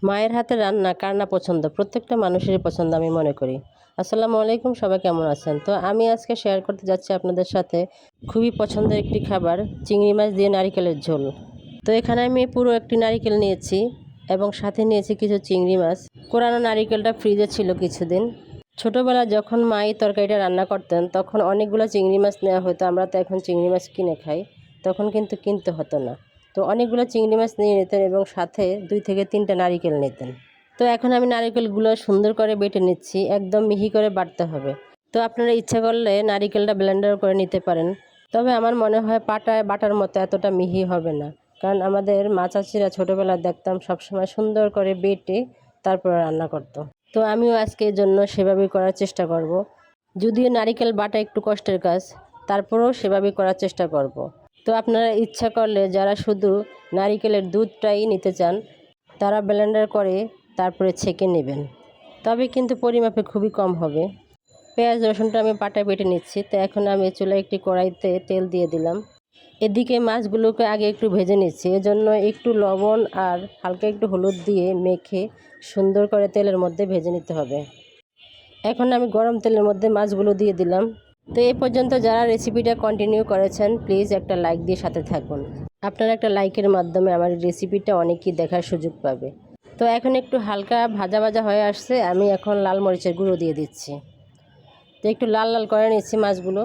মায়ের হাতের রান্না কার না পছন্দ? প্রত্যেকটা মানুষেরই পছন্দ আমি মনে করি। আসসালামু আলাইকুম, সবাই কেমন আছেন? তো আমি আজকে শেয়ার করতে যাচ্ছি আপনাদের সাথে খুবই পছন্দের একটি খাবার, চিংড়ি মাছ দিয়ে নারিকেলের ঝোল। তো এখানে আমি পুরো একটি নারিকেল নিয়েছি এবং সাথে নিয়েছি কিছু চিংড়ি মাছ। কোরানো নারিকেলটা ফ্রিজে ছিল কিছুদিন। ছোটোবেলায় যখন মা এই তরকারিটা রান্না করতেন তখন অনেকগুলো চিংড়ি মাছ নেওয়া হতো। আমরা তো এখন চিংড়ি মাছ কিনে খাই, তখন কিন্তু কিনতে হতো না। তো অনেকগুলো চিংড়ি মাছ নিয়ে নিতেন এবং সাথে 2 থেকে 3টা নারিকেল নিতেন। তো এখন আমি নারিকেলগুলো সুন্দর করে বেটে নিচ্ছি, একদম মিহি করে বাটতে হবে। তো আপনারা ইচ্ছা করলে নারিকেলটা ব্লেন্ডার করে নিতে পারেন, তবে আমার মনে হয় পাটায় বাটার মতো এতটা মিহি হবে না, কারণ আমাদের মা চাচিরা ছোটোবেলায় দেখতাম সবসময় সুন্দর করে বেটে তারপর রান্না করতো। তো আমিও আজকে এর জন্য সেভাবেই করার চেষ্টা করব। যদিও নারিকেল বাটা একটু কষ্টের কাজ, তারপরেও সেভাবেই করার চেষ্টা করব। তো আপনারা ইচ্ছা করলে যারা শুধু নারিকেলের দুধটাই নিতে চান তারা ব্লেন্ডার করে তারপরে ছেঁকে নেবেন, তবে কিন্তু পরিমাপে খুবই কম হবে। পেঁয়াজ রসুনটা আমি পাটায় বেটে নিচ্ছি। তো এখন আমি চুলায় একটি কড়াইতে তেল দিয়ে দিলাম। এদিকে মাছগুলোকে আগে একটু ভেজে নিচ্ছি, এজন্য একটু লবণ আর হালকা একটু হলুদ দিয়ে মেখে সুন্দর করে তেলের মধ্যে ভেজে নিতে হবে। এখন আমি গরম তেলের মধ্যে মাছগুলো দিয়ে দিলাম। তো এই পর্যন্ত যারা রেসিপিটা কন্টিনিউ করেছেন প্লিজ একটা লাইক দিয়ে সাথে থাকুন। আপনার একটা লাইকের মাধ্যমে আমার রেসিপিটা অনেকেই দেখার সুযোগ পাবে। তো এখন একটু হালকা ভাজা ভাজা হয়ে আসছে, আমি এখন লাল মরিচের গুঁড়ো দিয়ে দিচ্ছি। তো একটু লাল লাল করে নিচ্ছি মাছগুলো।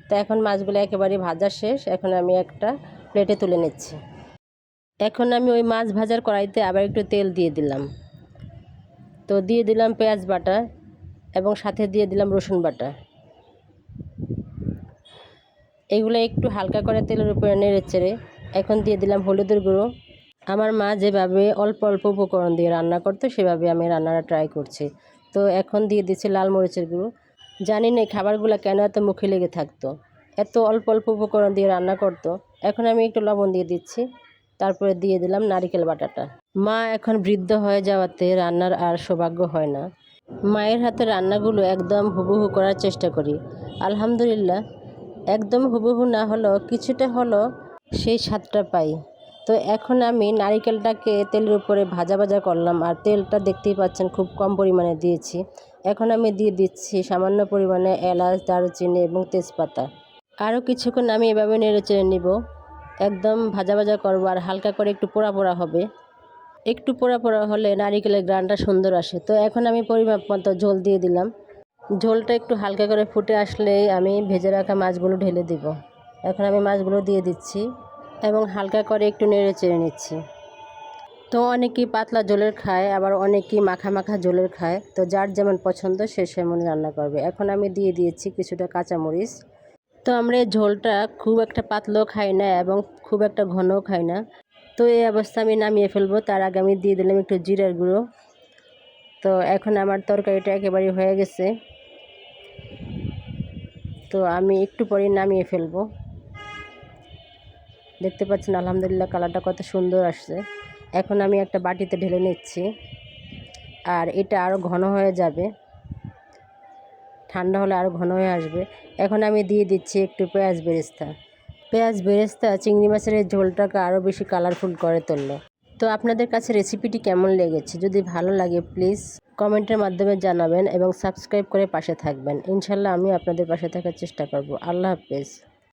তো এখন মাছগুলো একেবারে ভাজা শেষ, এখন আমি একটা প্লেটে তুলে নিচ্ছি। এখন আমি ওই মাছ ভাজার কড়াইতে আবার একটু তেল দিয়ে দিলাম। তো দিয়ে দিলাম পেঁয়াজ বাটা এবং সাথে দিয়ে দিলাম রসুন বাটা। এগুলো একটু হালকা করে তেলের উপরে নেড়ে চেড়ে এখন দিয়ে দিলাম হলুদের গুঁড়ো। আমার মা যেভাবে অল্প অল্প উপকরণ দিয়ে রান্না করতো সেভাবে আমি রান্নাটা ট্রাই করছি। তো এখন দিয়ে দিচ্ছি লাল মরিচের গুঁড়ো। জানি না এই খাবারগুলো কেন এত মুখে লেগে থাকতো, এত অল্প অল্প উপকরণ দিয়ে রান্না করতো। এখন আমি একটু লবণ দিয়ে দিচ্ছি, তারপরে দিয়ে দিলাম নারিকেল বাটাটা। মা এখন বৃদ্ধ হয়ে যাওয়াতে রান্নার আর সৌভাগ্য হয় না। মায়ের হাতে রান্নাগুলো একদম হুবহু করার চেষ্টা করি। আলহামদুলিল্লাহ, একদম হুবহু না হলেও কিছুটা হলো সেই স্বাদটা পাই। তো এখন আমি নারিকেলটাকে তেলের উপরে ভাজা ভাজা করলাম, আর তেলটা দেখতেই পাচ্ছেন খুব কম পরিমাণে দিয়েছি। এখন আমি দিয়ে দিচ্ছি সামান্য পরিমাণে এলাচ, দারুচিনি এবং তেজপাতা। আরও কিছুক্ষণ আমি এভাবে নেড়ে চেড়ে নিব, একদম ভাজা ভাজা করবো আর হালকা করে একটু পোড়া পোড়া হবে। একটু পোড়া পোড়া হলে নারিকেলের গ্রানটা সুন্দর আসে। তো এখন আমি পরিমাপ মতো ঝোল দিয়ে দিলাম। ঝোলটা একটু হালকা করে ফুটে আসলেই আমি ভেজে রাখা মাছগুলো ঢেলে দিব। এখন আমি মাছগুলো দিয়ে দিচ্ছি এবং হালকা করে একটু নেড়ে চেড়ে নিচ্ছি। তো অনেকেই পাতলা ঝোলের খায়, আবার অনেকেই মাখা মাখা ঝোলের খায়। তো যার যেমন পছন্দ সে সেমন রান্না করবে। এখন আমি দিয়ে দিয়েছি কিছুটা কাঁচামরিচ। তো আমরা এই ঝোলটা খুব একটা পাতলাও খাই না এবং খুব একটা ঘনও খাই না। তো এই অবস্থা আমি নামিয়ে ফেলবো, তার আগে আমি দিয়ে দিলাম একটু জিরার গুঁড়ো। তো এখন আমার তরকারিটা একেবারে হয়ে গেছে। তো আমি একটু পরেই নামিয়ে ফেলবো। দেখতে পাচ্ছেন আলহামদুলিল্লাহ কালারটা কত সুন্দর আসছে। এখন আমি একটা বাটিতে ঢেলে নিচ্ছি, আর এটা আরও ঘন হয়ে যাবে, ঠান্ডা হলে আরও ঘন হয়ে আসবে। এখন আমি দিয়ে দিচ্ছি একটু পেঁয়াজ বেরেস্তা। পেঁয়াজ বেরেস্তা চিংড়ি মাছের এই ঝোলটাকে আরও বেশি কালারফুল করে তুললো। তো আপনাদের কাছে রেসিপিটি কেমন লেগেছে যদি ভালো লাগে প্লিজ কমেন্টের মাধ্যমে জানাবেন এবং সাবস্ক্রাইব করে পাশে থাকবেন। ইনশাল্লাহ আমি আপনাদের পাশে থাকার চেষ্টা করব। আল্লাহ হাফেজ।